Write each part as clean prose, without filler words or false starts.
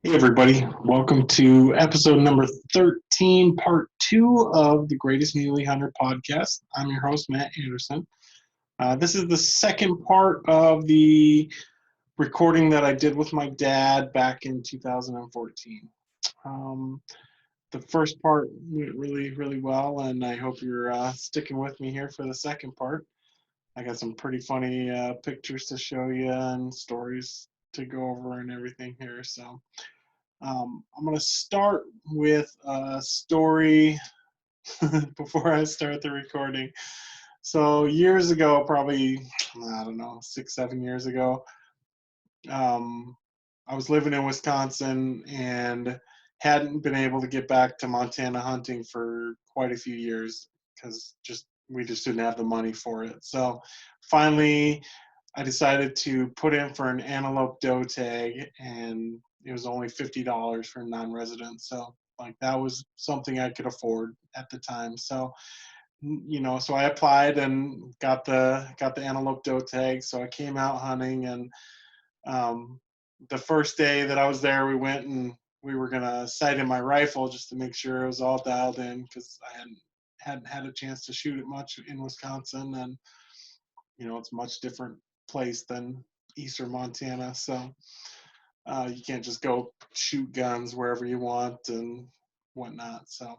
Hey, everybody. Welcome to episode number 13, part two of the Greatest Muley Hunter podcast. I'm your host, Matt Anderson. This is the second part of the recording that I did with my dad back in 2014. Um, the first part went really, really well, and I hope you're sticking with me here for the second part. I got some pretty funny pictures to show you and stories to go over and everything here. So, I'm going to start with a story before I start the recording. So, years ago, probably, I don't know, 6, 7 years ago, um, I was living in Wisconsin and hadn't been able to get back to Montana hunting for quite a few years because we just didn't have the money for it. So, finally, I decided to put in for an antelope doe tag, and it was only $50 for non-resident. So like that was something I could afford at the time. So so I applied and got the antelope doe tag. So I came out hunting, and um, the first day that I was there, we went and we were gonna sight in my rifle just to make sure it was all dialed in because I hadn't had a chance to shoot it much in Wisconsin, and it's a much different place than eastern Montana. So you can't just go shoot guns wherever you want and whatnot. So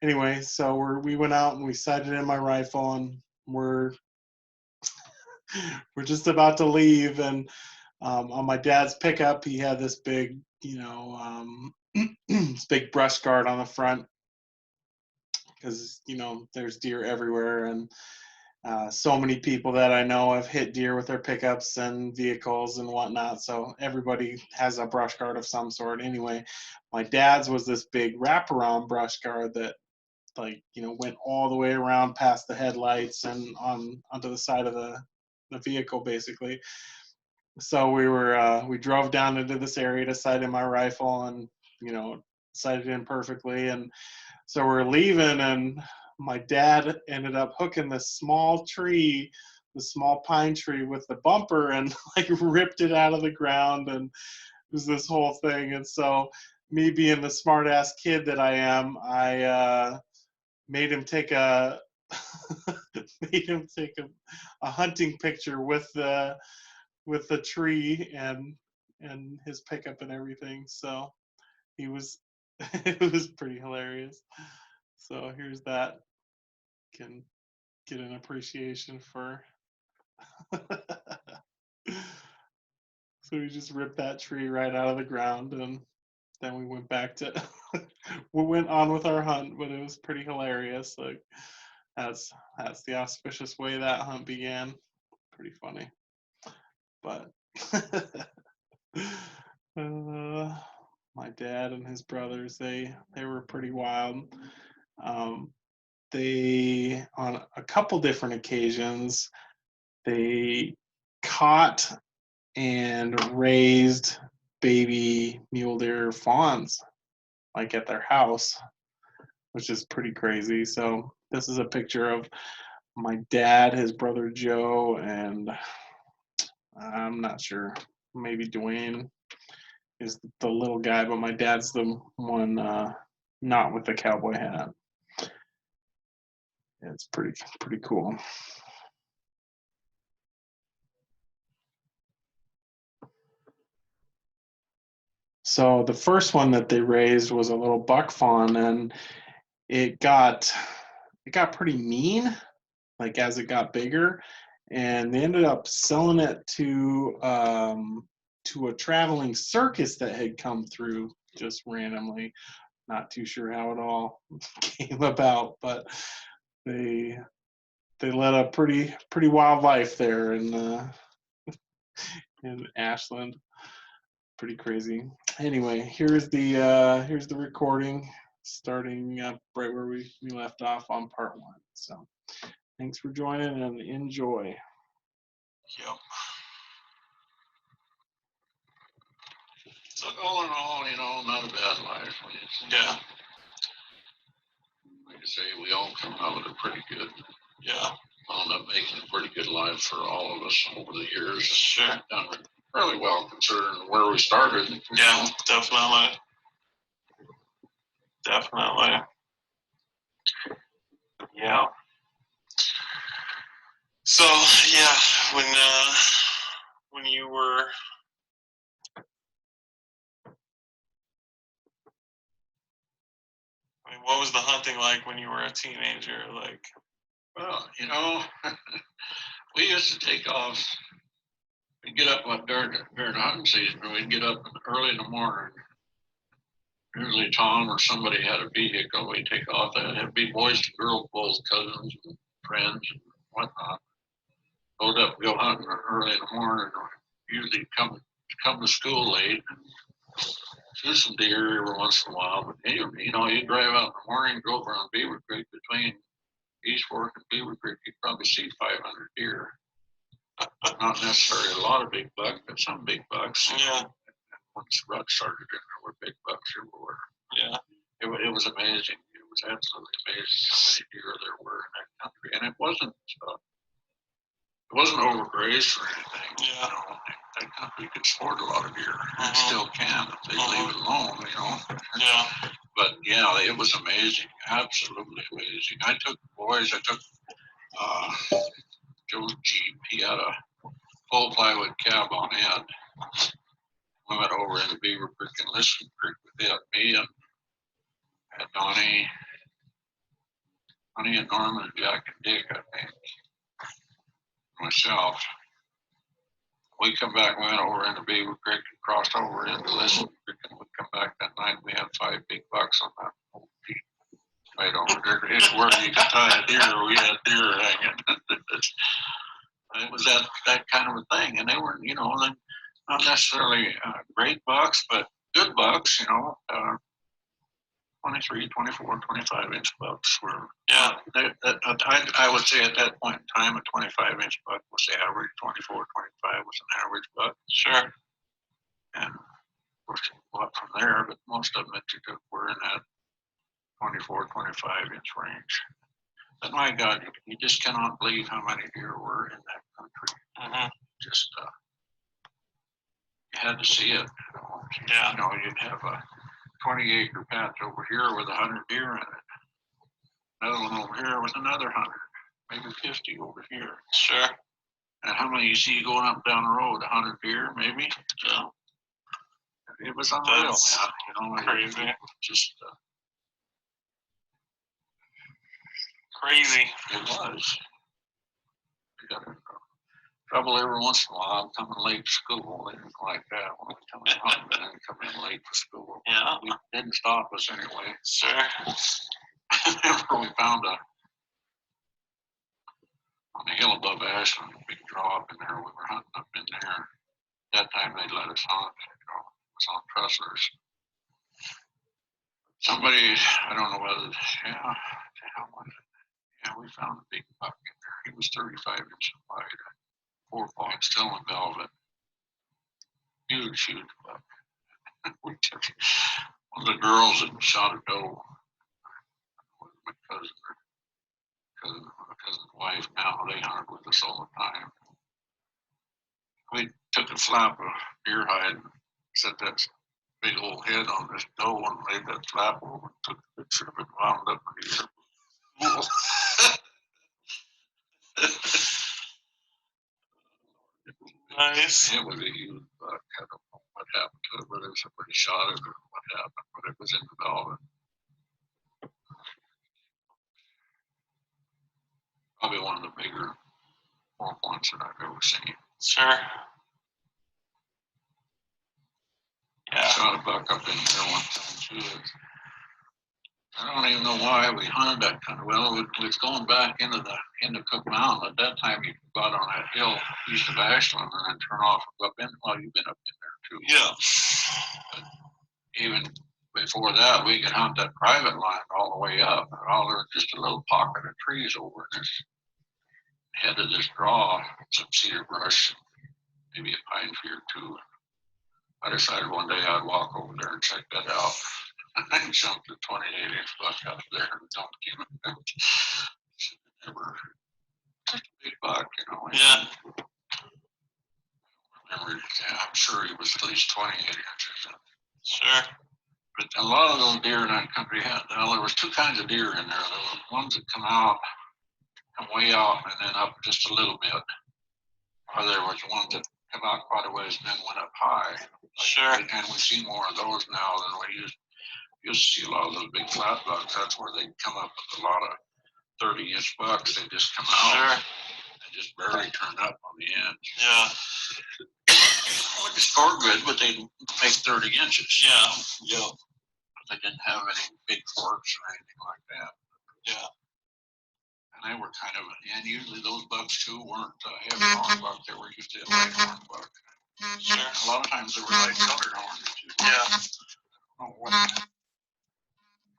anyway, so we went out and we sighted in my rifle, and we're just about to leave. And on my dad's pickup, he had this big, this big brush guard on the front because there's deer everywhere, and so many people that I know have hit deer with their pickups and vehicles and whatnot. So everybody has a brush guard of some sort. Anyway, my dad's was this big wraparound brush guard that went all the way around past the headlights and onto the side of the vehicle basically. So we drove down into this area to sight in my rifle, and sighted in perfectly. And so we're leaving, and my dad ended up hooking this small tree, the small pine tree with the bumper, and like ripped it out of the ground, and it was this whole thing. And so me being the smart ass kid that I am, I made him take a made him take a hunting picture with the tree and his pickup and everything. So he was it was pretty hilarious. So here's that. Can get an appreciation for. So we just ripped that tree right out of the ground, and then we went back to we went on with our hunt, but it was pretty hilarious. Like that's that's the auspicious way that hunt began. Pretty funny. But uh, my dad and his brothers, they were pretty wild. Um, they on a couple different occasions they caught and raised baby mule deer fawns like at their house, which is pretty crazy. So this is a picture of my dad, his brother Joe, and I'm not sure, maybe Dwayne is the little guy, but my dad's the one not with the cowboy hat. It's pretty cool. So the first one that they raised was a little buck fawn, and it got it got pretty mean, like as it got bigger, and they ended up selling it to a traveling circus that had come through just randomly. Not too sure how it all came about, but they they led a pretty wild life there in Ashland. Pretty crazy. Anyway, here's the recording, starting up right where we left off on part one. So thanks for joining and enjoy. Yep. So all in all, not a bad life. Yeah. Like I say, we all come out of it pretty good. Yeah. Wound up making a pretty good life for all of us over the years. Sure. Done Really well considering where we started. Yeah, definitely. Definitely. Yeah. So yeah, when you were what was the hunting like when you were a teenager? Like, well, we used to take off. We'd get up during the hunting season. We'd get up early in the morning. Usually Tom or somebody had a vehicle. We'd take off. It'd be boys and girls, both cousins and friends and whatnot. Load up, go hunting early in the morning. Usually come to school late. Shoot some deer every once in a while. But you drive out in the morning, go around Beaver Creek between East Fork and Beaver Creek. You'd probably see 500 deer. Not necessarily a lot of big bucks, but some big bucks. yeah, Once the rut started in, there were big bucks everywhere. yeah, It was amazing. It was absolutely amazing how many deer there were in that country, and it wasn't overgrazed or anything. yeah. That country could support a lot of deer, and it still can if they leave it alone. Yeah. But yeah, it was amazing, absolutely amazing. I took Joe's Jeep. He had a full plywood cab on end. We went over into Beaver Creek and Liston Creek with it. Me and Donnie and Norman and Jack and Dick, I think. Myself. We come back, we went over into Beaver Creek and crossed over into Liston Creek, and we come back that night. We had 5 big bucks on that old Jeep right over there. It's where you could tie a deer. We had deer hanging. It was that kind of a thing, and they were, not necessarily great bucks, but good bucks. 23, 24, 25-inch bucks were. Yeah. I would say at that point in time, a 25-inch buck was the average. 24, 25 was an average buck. Sure. And of course, a lot from there, but most of them that you took were in that 24, 25-inch range. But my God, you just cannot believe how many deer were in that country. Mm-hmm. Just you had to see it. Yeah. You'd have a 20-acre patch over here with 100 deer in it. Another one over here with another 100, maybe 50 over here. Sure. And how many you see going up down the road? 100 deer, maybe. Yeah. It was unreal, That's man. crazy. Just crazy. It was. You got trouble every once in a while. I'm coming late to school. They didn't like that. When we come in home, and then come in late for school. Yeah. It didn't stop us anyway. Sure. Remember we found on the hill above Ashland, a big draw up in there. We were hunting up in there. That time they let us hunt. It was on trustlers. Somebody, I don't know whether, how was it? Yeah, we found a big buck in there. He was 35 inches wide, 4 points, still in velvet. Huge buck. We took one of the girls that shot a doe. My cousin's wife now, they hunted with us all the time. We took a flap of deer hide and set that big old head on this doe and laid that flap over and took a picture of it, wound up in the ear. Nice. It was a huge buck. I don't know what happened to it, whether somebody shot it or what happened, but it was in the velvet. Probably one of the bigger 4 points that I've ever seen. Sure. Yeah. Shot a buck up in there one time too. I don't even know why we hunted that kind of. Well, it was going back into Cook Mountain. At that time, you got on that hill east of Ashland and then turn off and go up in. Well, you've been up in there too. Yeah. But even before that, we could hunt that private line all the way up. And all there was just a little pocket of trees over this head of this draw, some cedar brush, maybe a pine tree or two. I decided one day I'd walk over there and check that out. I jumped a 28-inch buck out there and dumped him. Never such a big buck, Yeah. remember, I'm sure he was at least 28 inches. Sure. But a lot of those deer in that country well, there was two kinds of deer in there. There was ones that come way out and then up just a little bit. Or there was ones that come out quite a ways and then went up high. Sure. And we see more of those now than we used to see a lot of those big flat bucks. That's where they come up with a lot of 30-inch bucks. They just come out. Sure. They just barely turn up on the end. Yeah. Would score good, but they make 30 inches. Yeah. Yeah. They didn't have any big forks or anything like that. Yeah. And they were kind of, and usually those bucks too weren't heavy horn buck. They were usually a light horn buck. Sure. A lot of times they were light colored horns too. Yeah. I don't know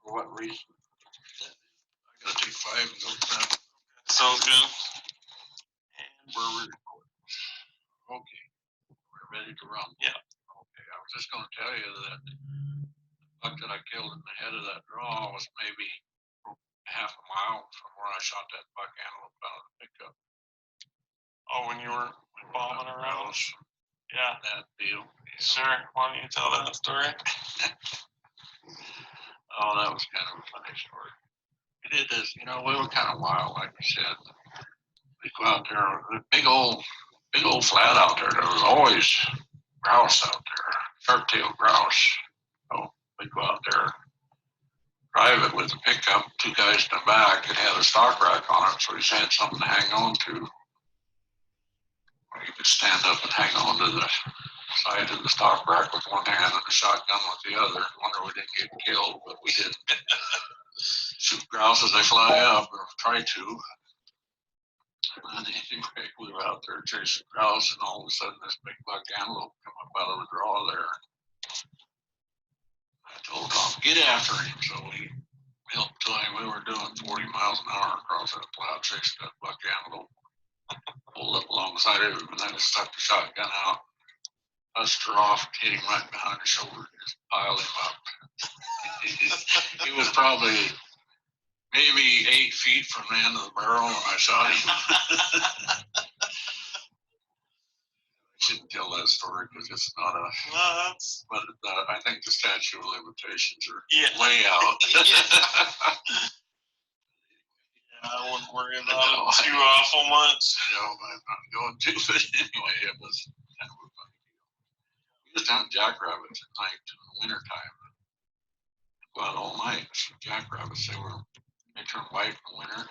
for what reason. I gotta take 5 and go to that. Sounds good. And we're recording. Okay. We're ready to run. Yeah. Okay. I was just gonna tell you that the buck that I killed in the head of that draw was maybe half a mile from where I shot that buck antelope out of the pickup. Oh, when you were bombing around? Yeah. That deal. Sure. Why don't you tell that story? Oh, that was kind of a funny story. We did this, we were kind of wild, like we said. We go out there, big old flat out there. There was always grouse out there, sharp-tailed grouse. So we go out there, drive it with a pickup, 2 guys in the back. It had a stock rack on it, so he had something to hang on to. You could stand up and hang on to the side of the stock rack with one hand and a shotgun with the other. Wonder we didn't get killed, but we didn't. Shoot grouse as they fly up, or try to. And anyway, we were out there chasing grouse, and all of a sudden this big buck antelope come up out of the draw there. I told Tom, get after him. So we helped till we were doing 40 miles an hour across that flat, chasing that buck antelope. Pulled up alongside of him, and then I stuck the shotgun out, bust her off, hit him right behind the shoulder, just piled him up. He was probably maybe 8 feet from the end of the barrel when I shot him. I shouldn't tell that story because it's not a. No, that's. But I think the statute of limitations are way out. I wouldn't worry about it too awful much. I'm not going to, but anyway, it was kind of a funny deal. We used to hunt jackrabbits at night in the wintertime. Go out all night, shoot jackrabbits. They turn white in the winter.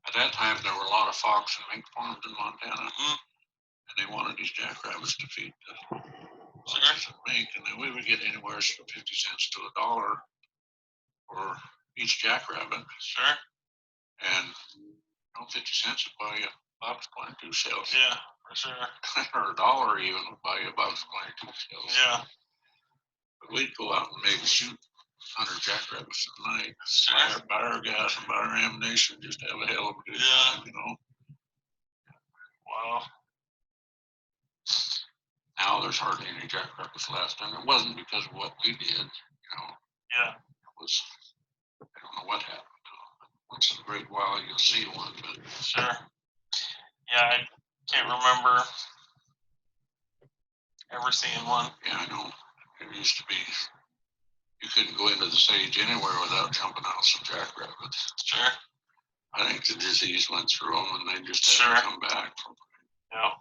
At that time, there were a lot of fox and mink farms in Montana, and they wanted these jackrabbits to feed the foxes and mink, and then we would get anywhere from 50 cents to $1 for each jackrabbit. Sure. And 50 cents would buy you a box 22 shells. Yeah, for sure. Or $1 even would buy you a box 22 shells. Yeah. But we'd go out and maybe shoot 100 jackrabbits a night. Sure. Buy our gas and buy our ammunition, just have a hell of a good time, Wow. Now there's hardly any jackrabbits left, and it wasn't because of what we did, Yeah. It was, I don't know what happened to them. Once in a great while you'll see one, but. Sure. Yeah, I can't remember ever seeing one. Yeah, I know. It used to be, you couldn't go into the sage anywhere without jumping out some jackrabbits. Sure. I think the disease went through them and they just had to come back. Yeah.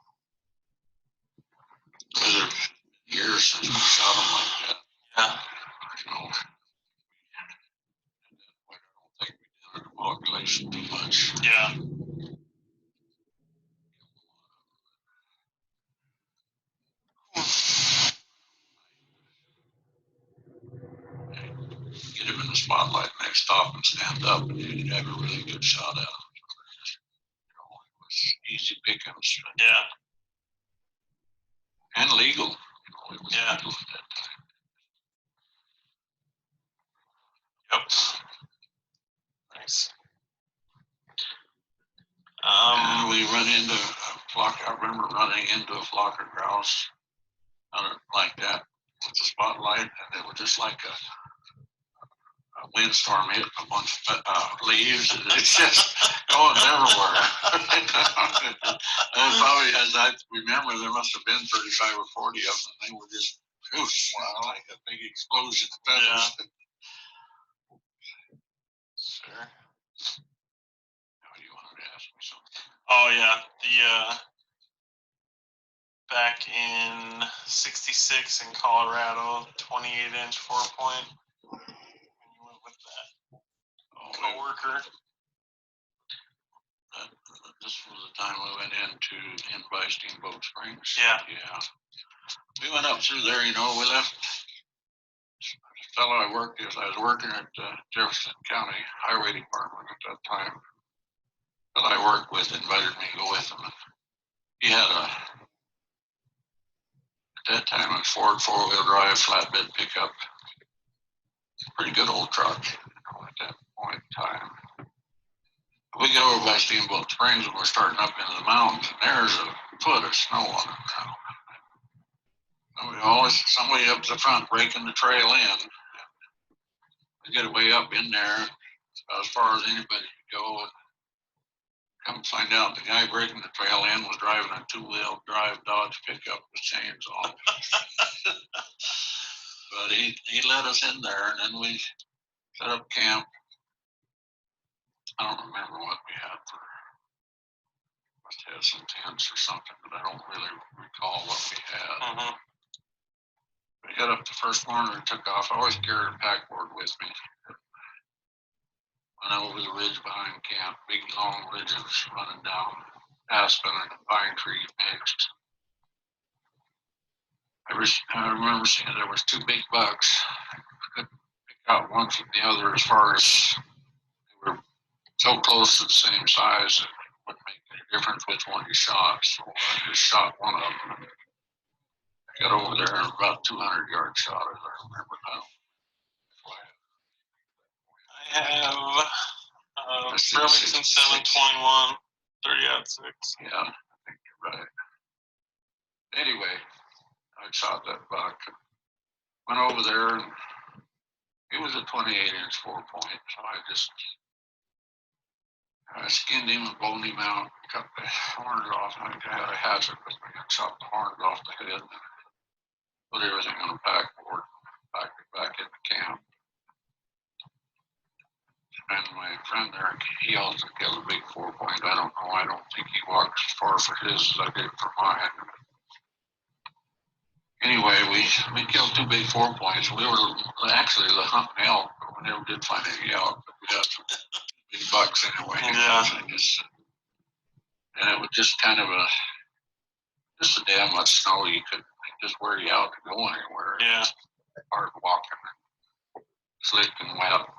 Other years since we shot them like that. Yeah. I don't think we did the population too much. Yeah. Get him in the spotlight and they'd stop and stand up and you'd have a really good shot at him. It was easy pickings. Yeah. And legal. It was Yeah. legal at that time. Yep. Nice. And we run into a flock. I remember running into a flock of grouse like that with the spotlight, and they were just like windstorm hit a bunch of leaves, and it's just going everywhere. And probably, as I remember, there must have been 35 or 40 of them. They were just whoosh, like a big explosion of feathers. Sure. Oh, you wanted to ask me something? Oh yeah, the back in '66 in Colorado, 28-inch 4-point. When you went with that coworker. This was the time we went in by Steamboat Springs. Yeah. Yeah. We went up through there, we left. The fellow I was working at Jefferson County Highway Department at that time. That I worked with invited me to go with him. He had at that time, a Ford 4-wheel drive flatbed pickup. Pretty good old truck, at that point in time. We get over by Steamboat Springs and we're starting up into the mountains, and there's a foot of snow on the ground. Somebody up the front breaking the trail in. We get way up in there, about as far as anybody could go. And come find out the guy breaking the trail in was driving a 2-wheel drive Dodge pickup with chains on. But he let us in there, and then we set up camp. I don't remember what we had for. Must have some tents or something, but I don't really recall what we had. We got up the first morning and took off. I always carried a pack board with me. Went over the ridge behind camp, big long ridges running down, aspen and pine tree mixed. I remember seeing there was 2 big bucks. I couldn't pick out one from the other as far as they were so close to the same size that it wouldn't make any difference which one you shot. So I just shot one of them. I got over there and about 200 yard shot, as I remember now. I have Remington 721, 30-06. Yeah, I think you're right. Anyway, I shot that buck. Went over there, and it was a 28-inch 4-point, so I skinned him and boned him out, cut the horns off. I had a hatchet with me and chopped the horns off the head, put everything on a backboard, packed it back in the camp. And my friend there, he also killed a big 4-point. I don't know. I don't think he walked as far for his as I did for mine. Anyway, we killed 2 big 4-points. We were actually the hunting elk, but we never did find any elk. But we got some big bucks anyway. Yeah. And it was just kind of just a damn much snow. You could just wear you out to go anywhere. Yeah. Just hard walking, slick and wet.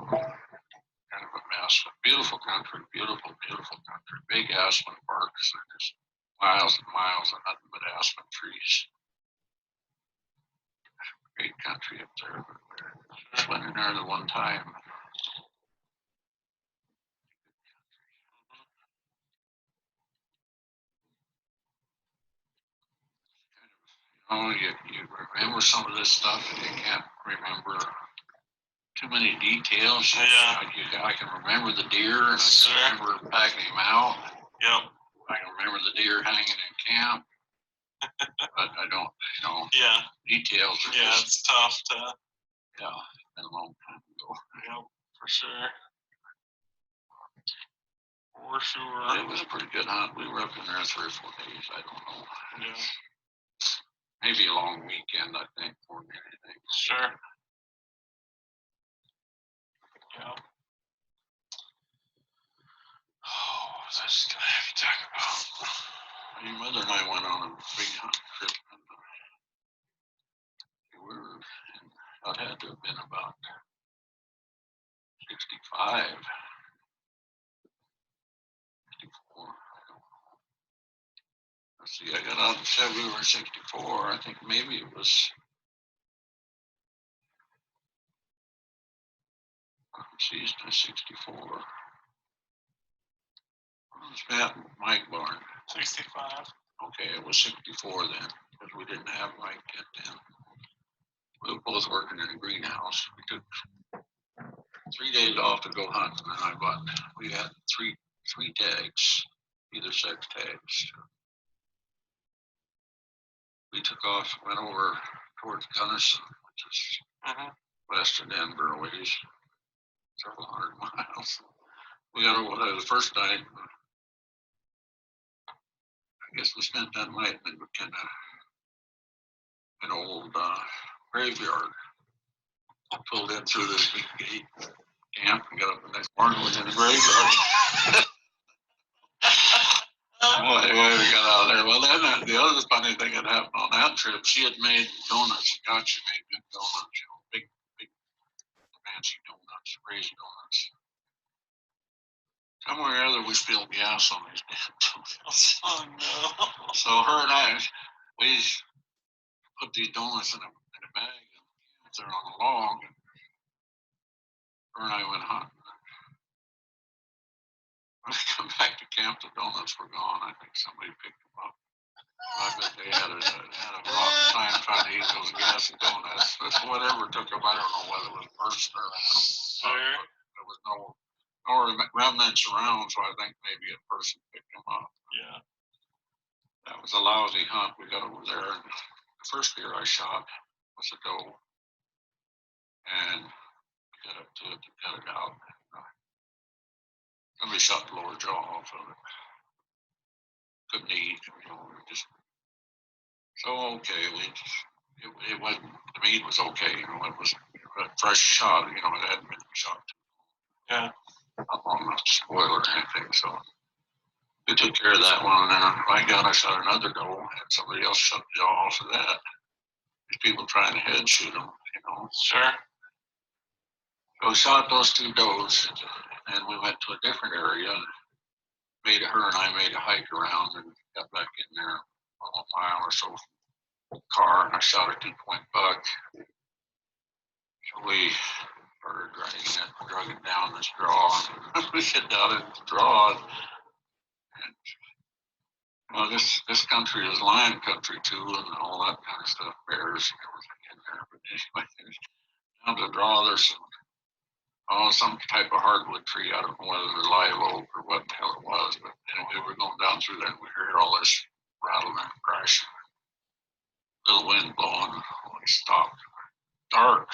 Kind of a mess, but beautiful country, beautiful country. Big aspen parks, just miles and miles of nothing but aspen trees. Great country up there. Just went in there the one time. You remember some of this stuff, and you can't remember too many details. Yeah. I can remember the deer, and I can remember packing him out. Yep. I can remember the deer hanging in camp, but I don't, Yeah. details are Yeah, just, it's tough to. yeah, it's been a long time ago. Yep, for sure. For sure. It was a pretty good hunt. We were up in there 3 or 4 days. I don't know. Yeah. Maybe a long weekend, I think, more than anything. Sure. Yeah. Oh, what was I just gonna have you talk about? Your mother and I went on a big hunt trip. And it had to have been about 65, 64. Let's see, I got out in February 64. I think maybe it was, season of 64. It was Matt and Mike Barn. 65. Okay, it was 64 then, because we didn't have Mike yet then. We were both working in a greenhouse. We took 3 days off to go hunting, and we had three tags, either sex tags. We took off, went over towards Gunnison, which is west of Denver, a ways, several hundred miles. We got over there the first night. I guess we spent that night in an old graveyard. I pulled in through this big gate camp and got up the next morning, was in the graveyard. Well, anyway, we got out of there. Well, then the other funny thing that happened on that trip, she had made donuts. She made good donuts, big fancy donuts, raised donuts. Somewhere or other, we spilled gas on these damn donuts. Oh no! So her and I, we put these donuts in a bag and they're on a log. And her and I went hunting. When we come back to camp, the donuts were gone. I think somebody picked them up. I bet they had a rotten time trying to eat those gassy donuts. But whatever took them, I don't know whether it was person or animal. Sure. There was no remnants around, so I think maybe a person picked them up. Yeah. That was a lousy hunt. We got over there, and the first deer I shot was a doe. And we got up to it and cut it out. Somebody shot the lower jaw off of it. Couldn't eat, just so okay. It wasn't, the meat was okay, it was a fresh shot, it hadn't been shot. Yeah. Not long enough to spoil or anything, so we took care of that one, and then by God, I shot another doe, and somebody else shot the jaw off of that. These people trying to head shoot them, Sure. So we shot those two does, and we went to a different area, and her and I made a hike around and got back in there a mile or so from the car, and I shot a 2-point buck. So we started dragging it, drug it down this draw. We get down in the draw, and well, this country is lion country too, and all that kind of stuff, bears and everything in there. But anyway, down the draw, there's some type of hardwood tree. I don't know whether they're live oak or what the hell it was, but anyway, we're going down through there and we hear all this rattling and crashing. Little wind blowing. We stopped. Dark.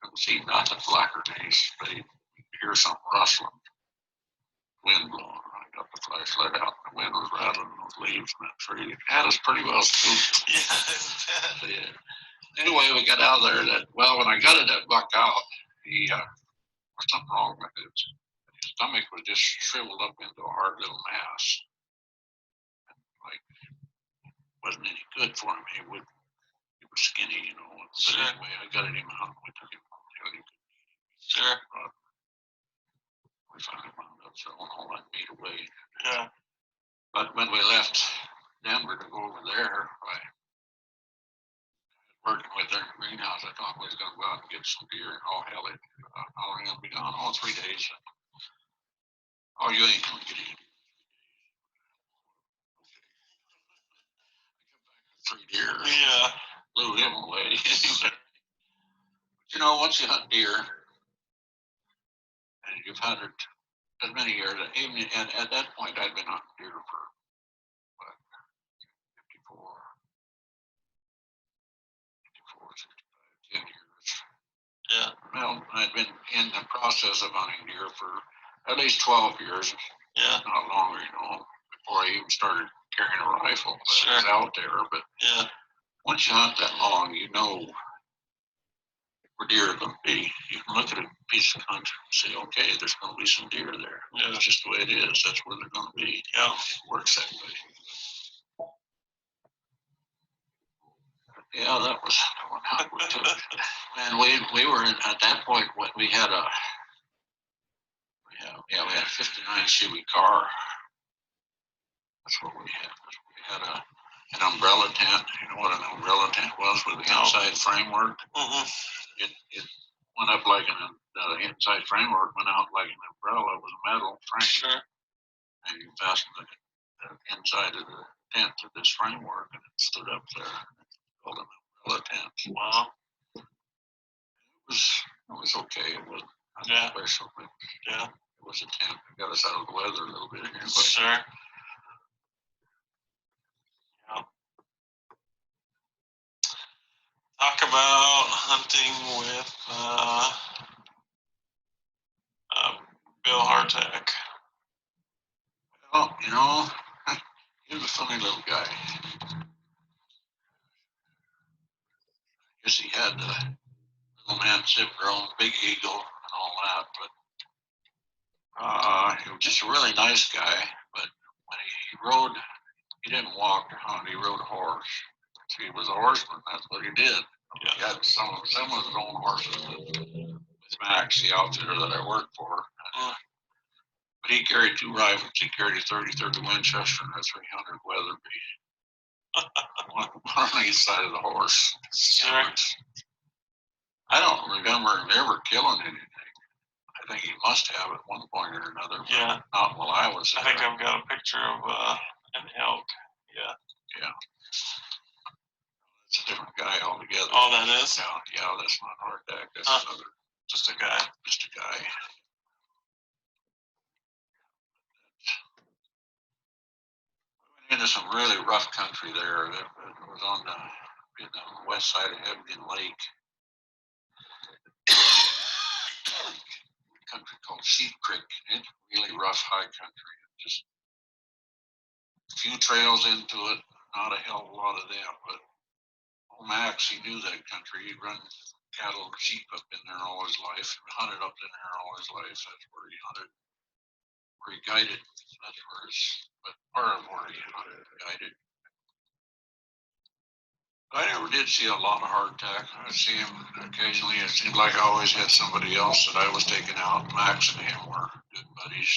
Couldn't see nothing. Blacker days. But you hear something rustling. Wind blowing. I got the flashlight out. The wind was rattling those leaves in that tree. It had us pretty well spooked. Yeah. Anyway, we got out of there. When I got that buck out, he was something wrong with it. His stomach was just shriveled up into a hard little mass. Like, wasn't any good for him. He was skinny, But anyway, I got him out. We took him home. Sure. We finally wound up throwing all that meat away. Yeah. But when we left Denver to go over there, working with their greenhouse, I thought we was going to go out and get some deer. Oh, hell, how long going to be gone? 3 days. Oh, you ain't going to get any. 3 deer. Yeah. Blew him away. Once you hunt deer, and you've hunted as many years, even at that point, I'd been hunting deer for 10 years. Yeah. Well, I'd been in the process of hunting deer for at least 12 years. Yeah. Not longer, before I even started carrying a rifle. Sure. I was out there, but yeah. Once you hunt that long, you know where deer are going to be. You can look at a piece of country and say, okay, there's going to be some deer there. Yeah. That's just the way it is. That's where they're going to be. Yeah. It works that way. Yeah, that was one hunt we took. And we were at that point when we had a 59 Chevy car. That's what we had. We had an umbrella tent. You know what an umbrella tent was with the inside framework? Mm-hmm. It went up like the inside framework went out like an umbrella. It was a metal frame. Sure. And you fastened the inside of the tent to this framework, and it stood up there. It's called an umbrella tent. Wow. It was was okay. It wasn't Yeah. special, but Yeah. it was a temp. It got us out of the weather a little bit here. But Sure. Yeah. Talk about hunting with Bill Hartack. well, you know, he was a funny little guy. Guess he had the little man syndrome, big eagle, and all that. But he was just a really nice guy. But when he rode, he didn't walk or hunt. He rode a horse. So he was a horseman. That's what he did. Yeah. He had some of his own horses with Max, the outfitter that I worked for. But he carried 2 rifles. He carried a 30-30 Winchester and a 300 Weatherby. one on each side of the horse. Sure. I don't remember him ever killing anything. I think he must have at one point or another. Yeah. Not while I was there. I think I've got a picture of an elk. Yeah. Yeah. It's a different guy altogether. Oh, that is? Yeah, that's not Hartack. That's another. Just a guy. Just a guy. We went into some really rough country there. It was on the west side of Ebgen Lake. A country called Sheep Creek. It's really rough, high country. Just a few trails into it. Not a hell of a lot of them, but Max, he knew that country. He'd run cattle and sheep up in there all his life. Hunted up in there all his life. That's where he hunted. Where he guided. That's where his, but part of where he hunted and guided. I never did see a lot of Hardtack. I see him occasionally. It seemed like I always had somebody else that I was taking out. Max and him were good buddies.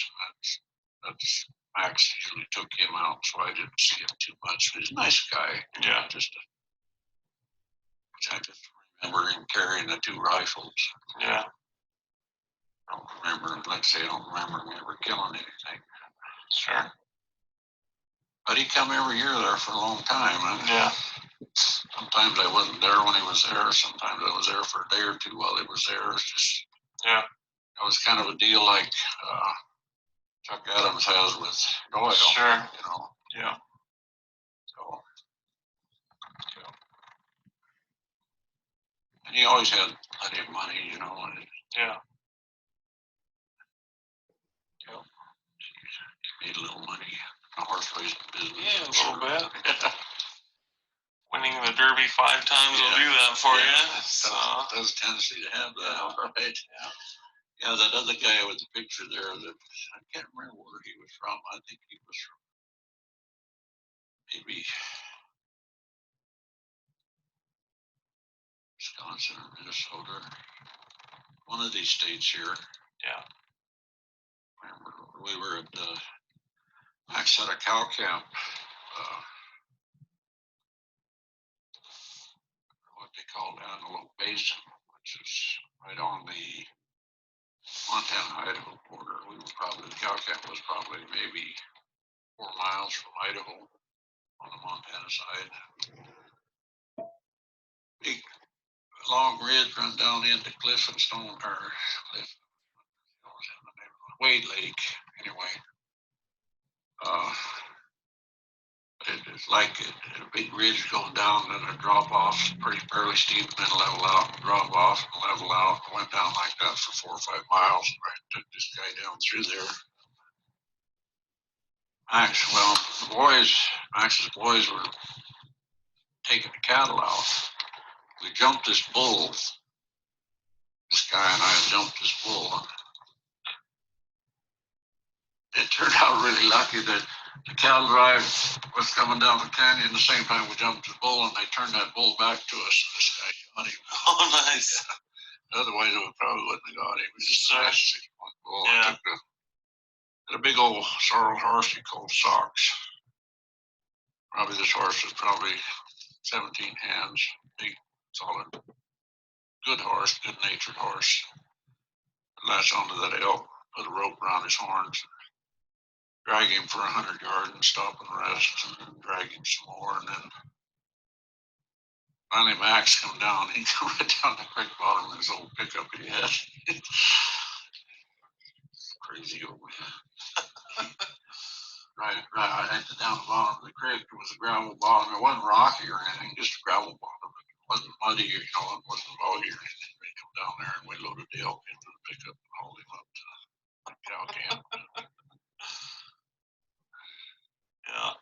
That's Max usually took him out, so I didn't see him too much. But he's a nice guy. Yeah. I just remember him carrying the 2 rifles. Yeah. I don't remember, let's say I don't remember him ever killing anything. Sure. But he come every year there for a long time. Yeah. Sometimes I wasn't there when he was there. Sometimes I was there for a day or 2 while he was there. It's just, Yeah. it was kind of a deal like Chuck Adams has with Doyle. Sure. You know. Yeah. So. Yeah. And he always had plenty of money, you know. And, Yeah. he made a little money in the horse racing business. Yeah, a little bit. Winning the Derby 5 times will do that for you. So. It has a tendency to have that, right? Yeah, that other guy with the picture there, that I can't remember where he was from. I think he was from maybe Wisconsin or Minnesota. One of these states here. Yeah. I remember we were at the Max at a cow camp. What they call the Antelope Basin, which is right on the Montana-Idaho border. We were probably, the cow camp was probably maybe 4 miles from Idaho on the Montana side. Big long ridge run down into Cliff and Stone, or Cliff, what was the name of it? Wade Lake, anyway. It's like a big ridge going down and a drop off, pretty fairly steep, and then level out and drop off and level out. And went down like that for 4 or 5 miles. And I took this guy down through there. Max's boys were taking the cattle out. We jumped this bull. This guy and I jumped this bull. It turned out really lucky that the cattle drive was coming down the canyon the same time we jumped the bull, and they turned that bull back to us. And this guy shot him. Oh, nice. Yeah. Otherwise, we probably wouldn't have got him. It was just a nice 6-point bull. Yeah. Had a big old sorrel horse he called Socks. Probably this horse was probably 17 hands. Big, solid, good horse, good-natured horse. Latch onto that elk, put a rope around his horns, drag him for 100 yards and stop and rest, and then drag him some more, and then Finally, Max come down. He come right down the creek bottom of his old pickup he had. Crazy old man. Right down the bottom of the creek. It was a gravel bottom. It wasn't rocky or anything, just a gravel bottom. It wasn't muddy, it wasn't boggy or anything. We come down there and we loaded the elk into the pickup and hauled him up to the cow camp. Yeah.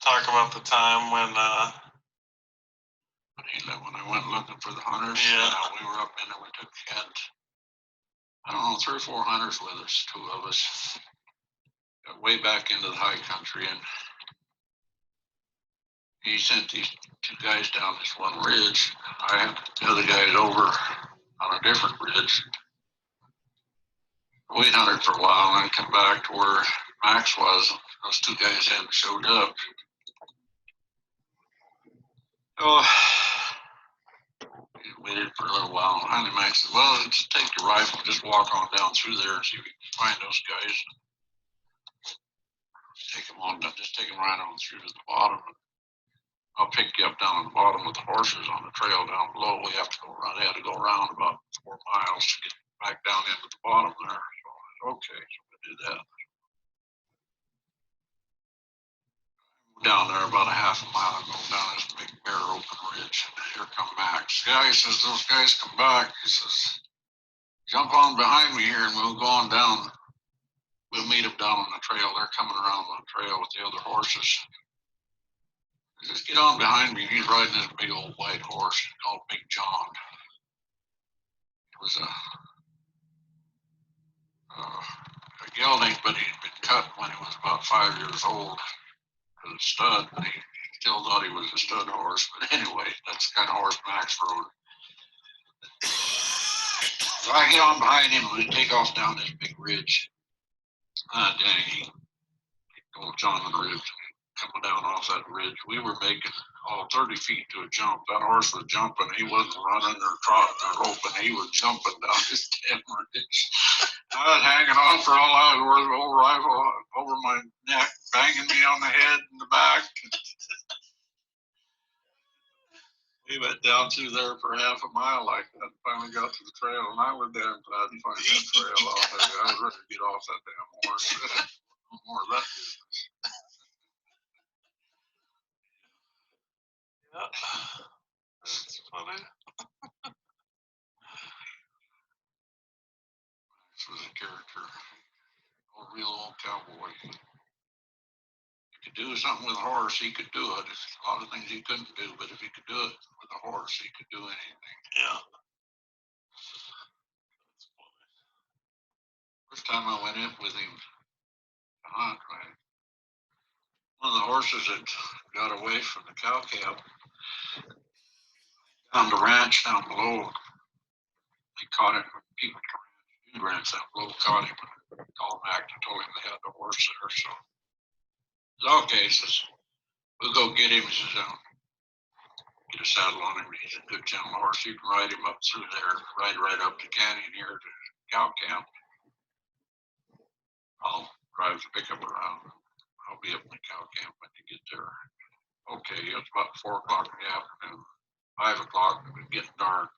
Talk about the time when When I went looking for the hunters, Yeah. We were up in there. We had, I don't know, 3 or 4 hunters with us, 2 of us. Got way back into the high country, and he sent these 2 guys down this one ridge. I had the other guys over on a different ridge. We hunted for a while and then come back to where Max was. Those 2 guys hadn't showed up. Oh, we waited for a little while. And finally, Max said, "Well, just take your rifle, just walk on down through there and see if you can find those guys. Take them right on through to the bottom. I'll pick you up down at the bottom with the horses on the trail down below. We have to go around. They had to go around about 4 miles to get back down into the bottom there." So, okay, so we did that. Down there about a half a mile and go down this big bare open ridge. Here come Max. Yeah, he says, "Those guys come back." He says, "Jump on behind me here and we'll go on down. We'll meet them down on the trail. They're coming around on the trail with the other horses. Just get on behind me." He's riding this big old white horse called Big John. It was a gelding, but he'd been cut when he was about 5 years old as a stud, and he still thought he was a stud horse. But anyway, that's the kind of horse Max rode. So I get on behind him and we take off down this big ridge. Dang, old John and Ridge, coming down off that ridge. We were making 30 feet to a jump. That horse was jumping. He wasn't running or trotting or loping. He was jumping down this damn ridge. I was hanging on for all I was worth, old rifle over my neck, banging me on the head and the back. We went down through there for half a mile like that. Finally got to the trail, and I was damn glad to find that trail. I'll tell you, I was ready to get off that damn horse. No more of that business. Yeah. That's funny. This was a character, a real old cowboy. He could do something with a horse, he could do it. There's a lot of things he couldn't do, but if he could do it with a horse, he could do anything. Yeah. First time I went in with him to hunt, one of the horses that got away from the cow camp on the ranch down below, they caught him. People from the ranch down below caught him and called back and told him they had the horse there. So, okay, he says, "We'll go get him." He says, "Get a saddle on him. He's a good gentle horse. You can ride him up through there, ride right up the canyon here to cow camp. I'll drive the pickup around. I'll be up in the cow camp when you get there." Okay, it's about 4 o'clock in the afternoon. 5 o'clock, it was getting dark.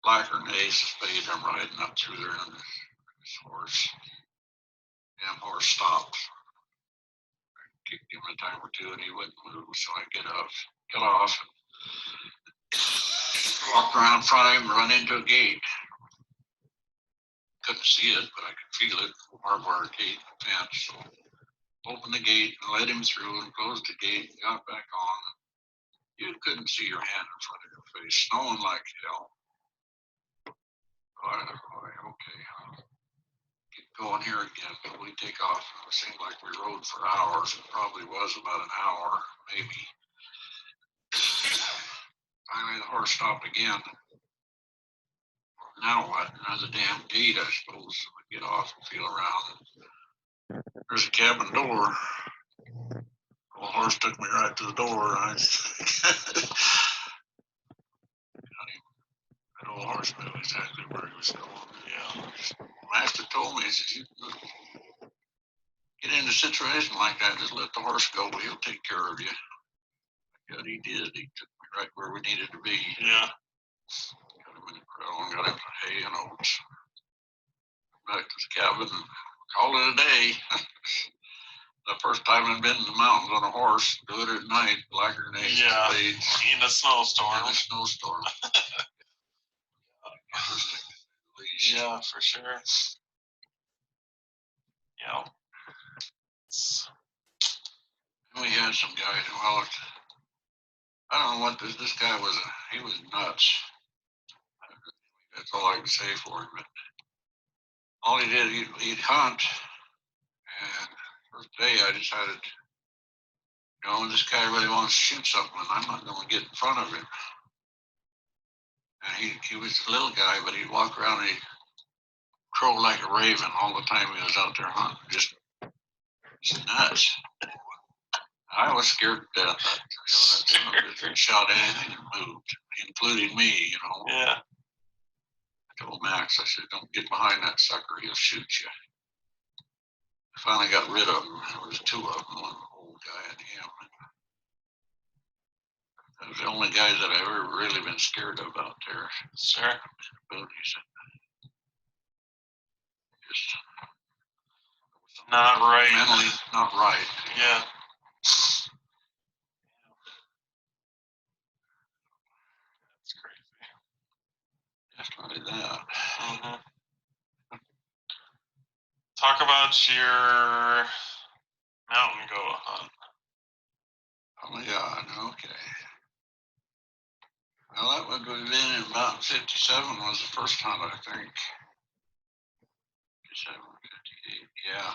Blacker than the ace of spades, I'm riding up through there on this horse. Damn horse stopped. I kicked him a time or 2 and he wouldn't move, so I got off, and walked around in front of him and run into a gate. Couldn't see it, but I could feel it. Barbed wire gate fence. So opened the gate and let him through and closed the gate and got back on. You couldn't see your hand in front of your face, snowing like hell. Okay, I'll get going here again. But we take off. It seemed like we rode for hours. It probably was about an hour, maybe. Finally, the horse stopped again. Now what? Another damn gate, I suppose. So I get off and feel around. There's a cabin door. Well, the horse took me right to the door. That old horse knew exactly where he was going. Yeah. The master told me, he says, "You get in a situation like that, just let the horse go. He'll take care of you." God, he did. He took me right where we needed to be. Yeah. Got him in the corral and got him some hay and oats. Back to the cabin and called it a day. The first time I'd been in the mountains on a horse, do it at night, blacker than eggs. Yeah. In In a snowstorm. a snowstorm. Interesting, at least. Yeah, for sure. Yeah. We had some guys, well, I don't know what this guy was, he was nuts. That's all I can say for him. But all he did, he'd hunt. And first day I decided, this guy really wants to shoot something, and I'm not going to get in front of him. And he was a little guy, but he'd walk around and he'd crow like a raven all the time he was out there hunting. Just nuts. I was scared to death. That son of a bitch shot anything that moved, including me. Yeah. I told Max, I said, don't get behind that sucker, he'll shoot you. I finally got rid of him. There was two of them, one old guy and him. That was the only guys that I've ever really been scared of out there. Sure. Abilities. Just Not right. mentally not right. Yeah. That's crazy. Definitely that. Mm-hmm. Talk about your mountain goat hunt. Oh my God, okay. Well, that would have been in about 57 was the first hunt, I think. 57, 58, yeah.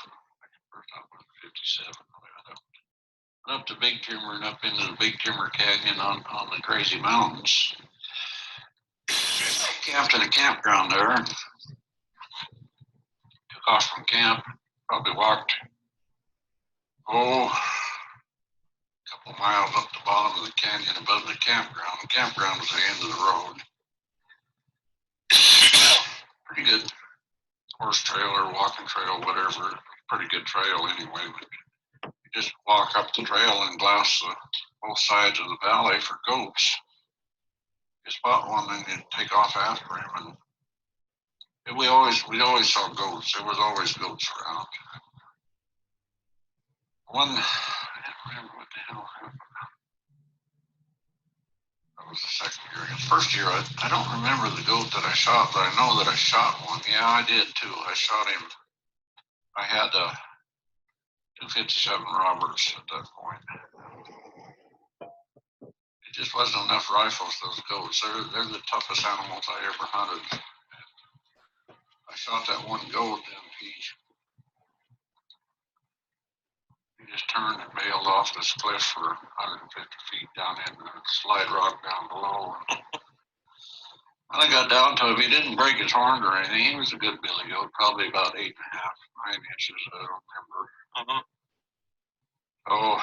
First hunt was 57. Up to Big Timber and up into the Big Timber Canyon on the Crazy Mountains. Camped in a campground there. Took off from camp. Probably walked, a couple miles up the bottom of the canyon above the campground. The campground was the end of the road. Pretty good horse trail or walking trail, whatever. Pretty good trail anyway. But you just walk up the trail and glass both sides of the valley for goats. You spot one and you take off after him, and we always saw goats. There was always goats around. One, I don't remember what the hell happened. That was the second year. The first year, I don't remember the goat that I shot, but I know that I shot one. Yeah, I did too. I shot him. I had 257 Roberts at that point. It just wasn't enough rifles, those goats. They're the toughest animals I ever hunted. I shot that one goat and he just turned and bailed off this cliff for 150 feet down in the slide rock down below. When I got down to him, he didn't break his horn or anything. He was a good billy goat, probably about 8.5, 9 inches, I don't remember. Mm-hmm. Oh,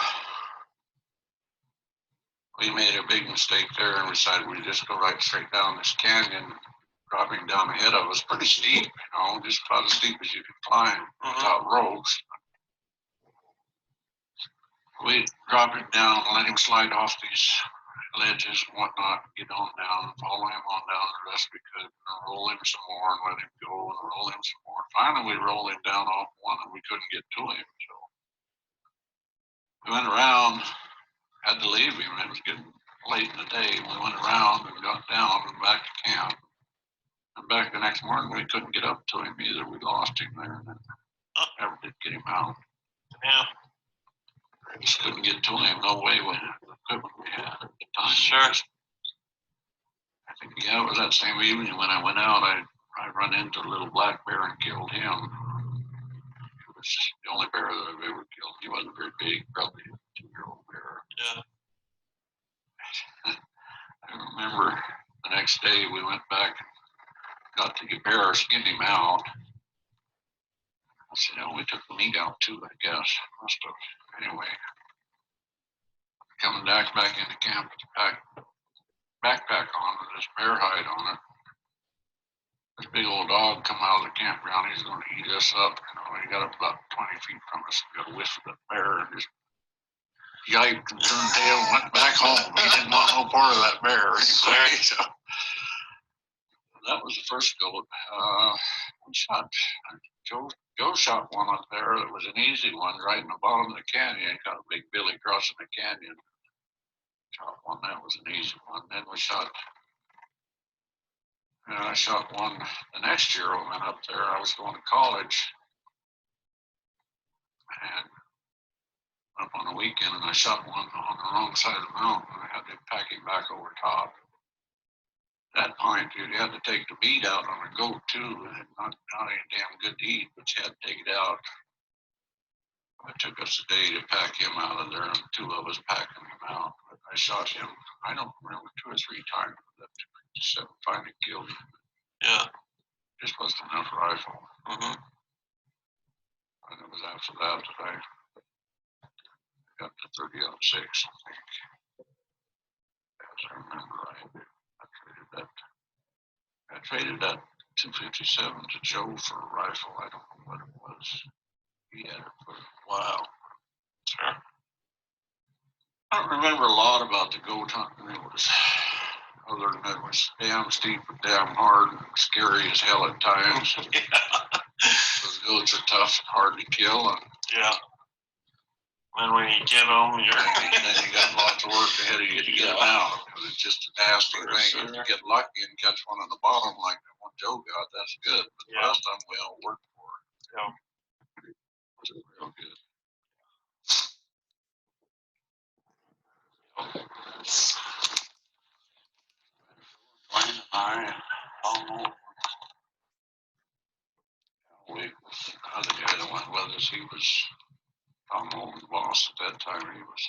we made a big mistake there and we decided we'd just go right straight down this canyon, dropping down ahead of us. Pretty steep, just about as steep as you could climb without ropes. We dropped him down and let him slide off these ledges and whatnot, get on down and follow him on down the best we could, and roll him some more and let him go and roll him some more. Finally, we rolled him down off one and we couldn't get to him. So we went around, had to leave him. It was getting late in the day. We went around and got down and back to camp. And back the next morning, we couldn't get up to him either. We lost him there and never did get him out. Yeah. Just couldn't get to him. No way with the equipment we had at the time. Sure. I think, yeah, it was that same evening when I went out, I run into a little black bear and killed him. It was the only bear that I've ever killed. He wasn't very big, probably a 2-year-old bear. Yeah. I remember the next day we went back and got the bear, skinned him out. I said, we took the meat out too, I guess. Must have. Anyway, coming back into camp with the backpack on with this bear hide on it. This big old dog come out of the campground. He's going to eat us up. He got up about 20 feet from us. We got a whiff of that bear and just yiped and turned tail and went back home. He didn't want no part of that bear anyway. So that was the first goat. We shot Joe shot one up there that was an easy one right in the bottom of the canyon. Got a big billy crossing the canyon. Shot one that was an easy one. Then we shot. I shot one the next year. I went up there. I was going to college, and up on the weekend, and I shot one on the wrong side of the mountain. I had to pack him back over top. At that point, dude, you had to take the bead out on a goat too. Not any damn good to eat, but you had to take it out. It took us a day to pack him out of there, and two of us packing him out. But I shot him, I don't remember, 2 or 3 times that just finally killed him. Yeah. Just wasn't enough rifle. Mm-hmm. And it was after that that I got to 30-06, I think. As I remember right. I traded that 257 to Joe for a rifle. I don't know what it was. He had it for a while. Sure. I don't remember a lot about the goat hunting. It was, other than it was damn steep and damn hard and scary as hell at times. Yeah. Those goats are tough and hard to kill. And Yeah. And when you get them, then you got lots of work ahead of you to get them out. Because it's just a nasty For thing. sure. If you get lucky and catch one on the bottom like the one Joe got, that's good. But the Yeah. rest of them we all work for. Yeah. It was real good. I don't know. The guy that went with us, he was Tom Holman's boss at that time. He was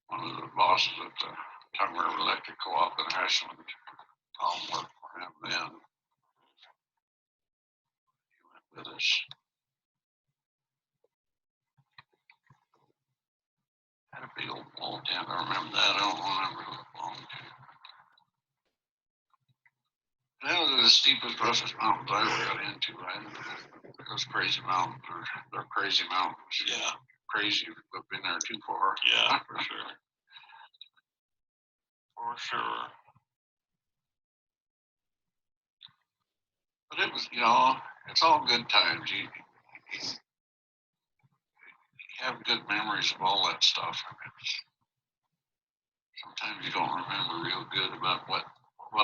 one of the bosses at the Tongue River Electric Co-op in Ashland. Tom worked for him then. He went with us. Had a big old wall tent. I remember that. I don't remember who it belonged to. That was the steepest, roughest mountains I ever got into, right? Those crazy mountains, they're crazy mountains. Yeah. Crazy if you've been there too far. Yeah, for sure. For sure. But it was, it's all good times. You have good memories of all that stuff. I mean, sometimes you don't remember real good about what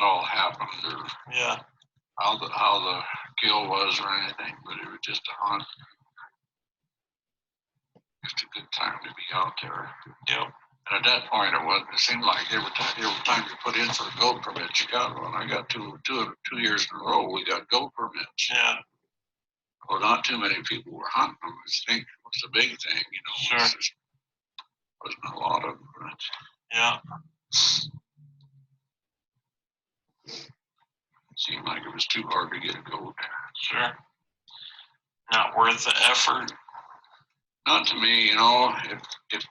all happened or Yeah. how the kill was or anything, but it was just a hunt. Just a good time to be out there. Yep. And at that point, it seemed like every time you put in for a goat permit, you got one. I got two years in a row. We got goat permits. Yeah. Well, not too many people were hunting them. I think it was the big thing, Sure. Just wasn't a lot of them. But Yeah. it seemed like it was too hard to get a goat. Sure. Not worth the effort. Not to me, if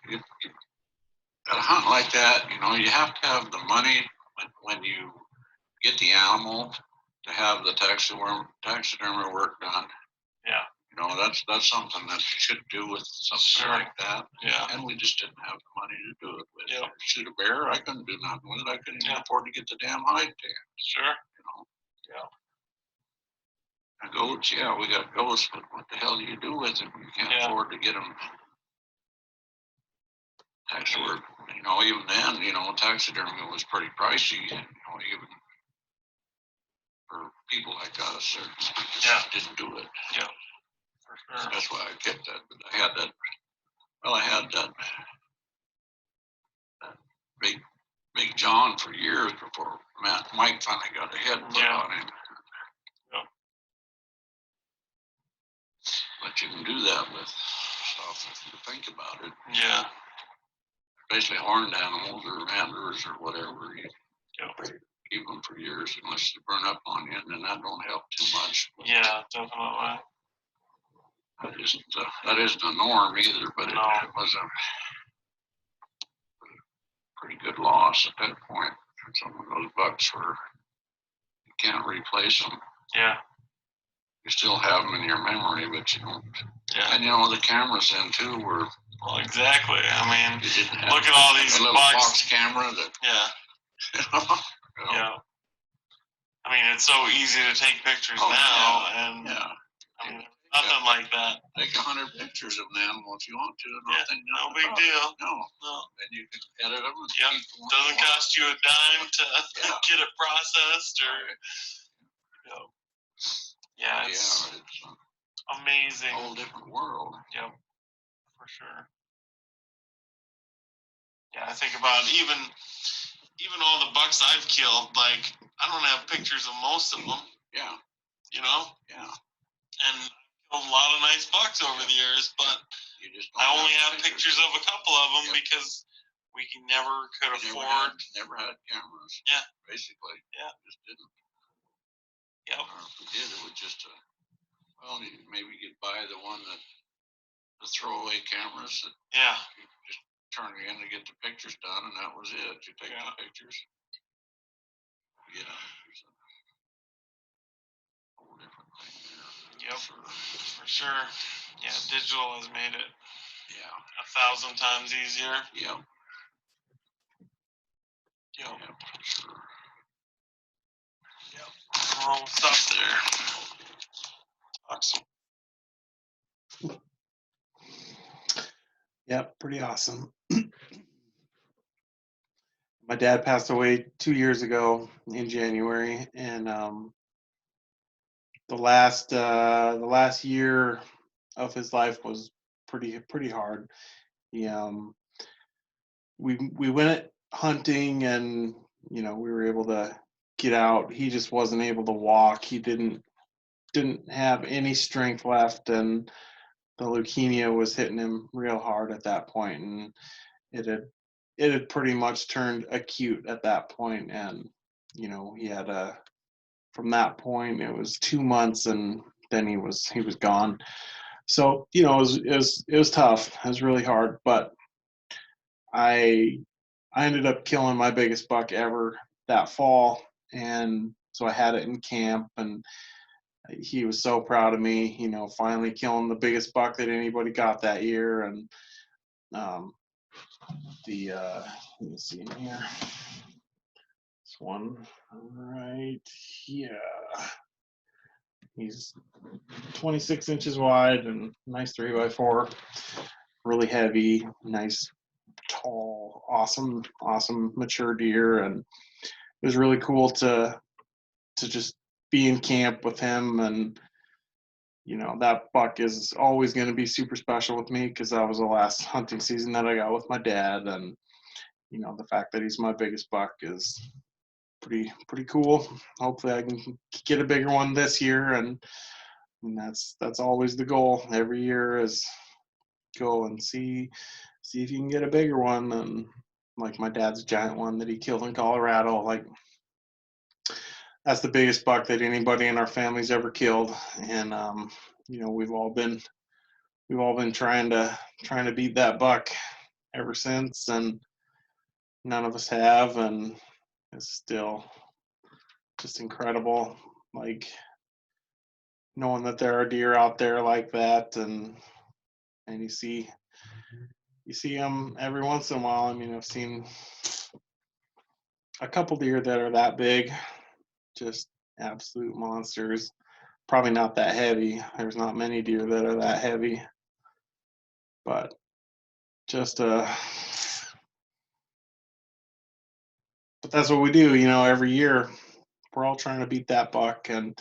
at a hunt like that, you have to have the money when you get the animal to have the taxidermy work done. Yeah. That's something that you should do with something Sure. like that. Yeah. And we just didn't have the money to do it with. Yeah. Shoot a bear, I couldn't do nothing with it. I couldn't even Yeah. afford to get the damn hide tan. Sure. Yeah. And goats, yeah, we got goats, but what the hell do you do with them? You can't Yeah. afford to get them. Tax work, even then, taxidermy was pretty pricey, even for people like us, or Yeah. didn't do it. Yeah. For sure. That's why I kept that. But I had that big John for years before Mike finally got a head put on him. Yeah. But you can do that with stuff if you think about it. Yeah. Especially horned animals or antlers or whatever. You Yeah. keep them for years unless they burn up on you, and then that don't help too much. Yeah, definitely. That isn't a norm either, but No. it was a pretty good loss at that point. Some of those bucks you can't replace them. Yeah. You still have them in your memory, but you don't. Yeah. And the cameras then too were Well, exactly. I mean, You didn't have look at all these a little bucks. box camera that. Yeah. Yeah. I mean, it's so easy to take pictures now, and yeah. I mean, nothing like that. Take 100 pictures of an animal if you want to. No big deal. No. And you can edit them. Yep. Doesn't cost you a dime to get it processed or. Yeah, it's amazing. A whole different world. Yep, for sure. Yeah, I think about even all the bucks I've killed. Like, I don't have pictures of most of them. Yeah. You know. Yeah. And killed a lot of nice bucks over the years, but I only have pictures of a couple of them because we never could afford. Never had cameras. Yeah. Basically. Yeah. Just didn't. Yep. Or if we did, it would just well, maybe get by the one that the throwaway cameras that you just turn in to get the pictures done, and that was it. You take the pictures. Yeah. There's a whole different thing there. Yep. For sure. Yeah, digital has made it. Yeah. 1,000 times easier. Yep. Yep. For sure. Yep. Well, we'll stop there. Awesome. Yep, pretty awesome. My dad passed away 2 years ago in January, and the last year of his life was pretty hard. He we went hunting, and we were able to get out. He just wasn't able to walk. He didn't have any strength left, and the leukemia was hitting him real hard at that point, and it had pretty much turned acute at that point. And he had from that point it was 2 months, and then he was gone. So it was tough. It was really hard, but I ended up killing my biggest buck ever that fall, and so I had it in camp, and he was so proud of me, finally killing the biggest buck that anybody got that year. And let me see in here, this one right here, he's 26 inches wide and nice 3x4, really heavy, nice, tall, awesome mature deer. And it was really cool to just be in camp with him. And that buck is always going to be super special with me because that was the last hunting season that I got with my dad. And the fact that he's my biggest buck is pretty cool. Hopefully I can get a bigger one this year, and that's always the goal every year, is go and see if you can get a bigger one. And like my dad's giant one that he killed in Colorado, like that's the biggest buck that anybody in our family's ever killed. And we've all been trying to beat that buck ever since, and none of us have. And it's still just incredible, like knowing that there are deer out there like that. And you see them every once in a while. I mean, I've seen a couple deer that are that big, just absolute monsters. Probably not that heavy. There's not many deer that are that heavy, but just but that's what we do, every year. We're all trying to beat that buck, and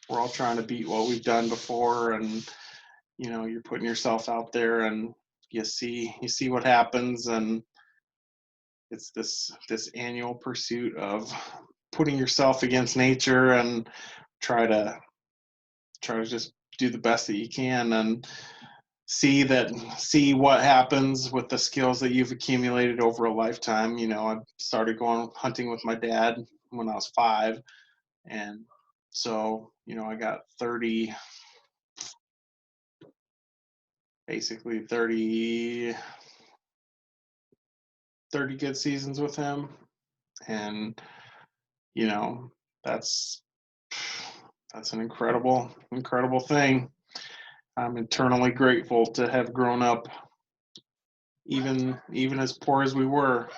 we're all trying to beat what we've done before. And you're putting yourself out there, and you see what happens. And it's this annual pursuit of putting yourself against nature and try to just do the best that you can, and see what happens with the skills that you've accumulated over a lifetime. I started going hunting with my dad when I was 5, and so I got 30 good seasons with him. And that's an incredible thing. I'm eternally grateful to have grown up even as poor as we were,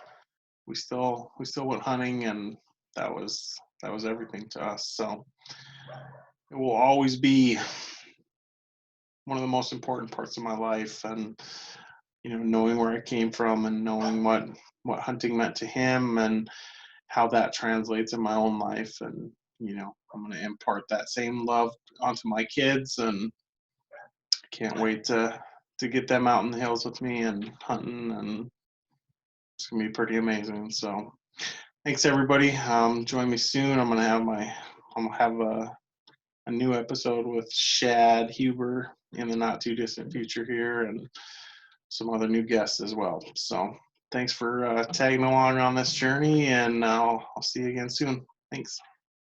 we still went hunting, and that was everything to us. So it will always be one of the most important parts of my life. And knowing where I came from and knowing what hunting meant to him and how that translates in my own life. And I'm going to impart that same love onto my kids, and can't wait to get them out in the hills with me and hunting, and it's going to be pretty amazing. So thanks everybody. Join me soon. I'm gonna have a new episode with Shad Huber in the not too distant future here, and some other new guests as well. So thanks for tagging along on this journey, and I'll see you again soon. Thanks.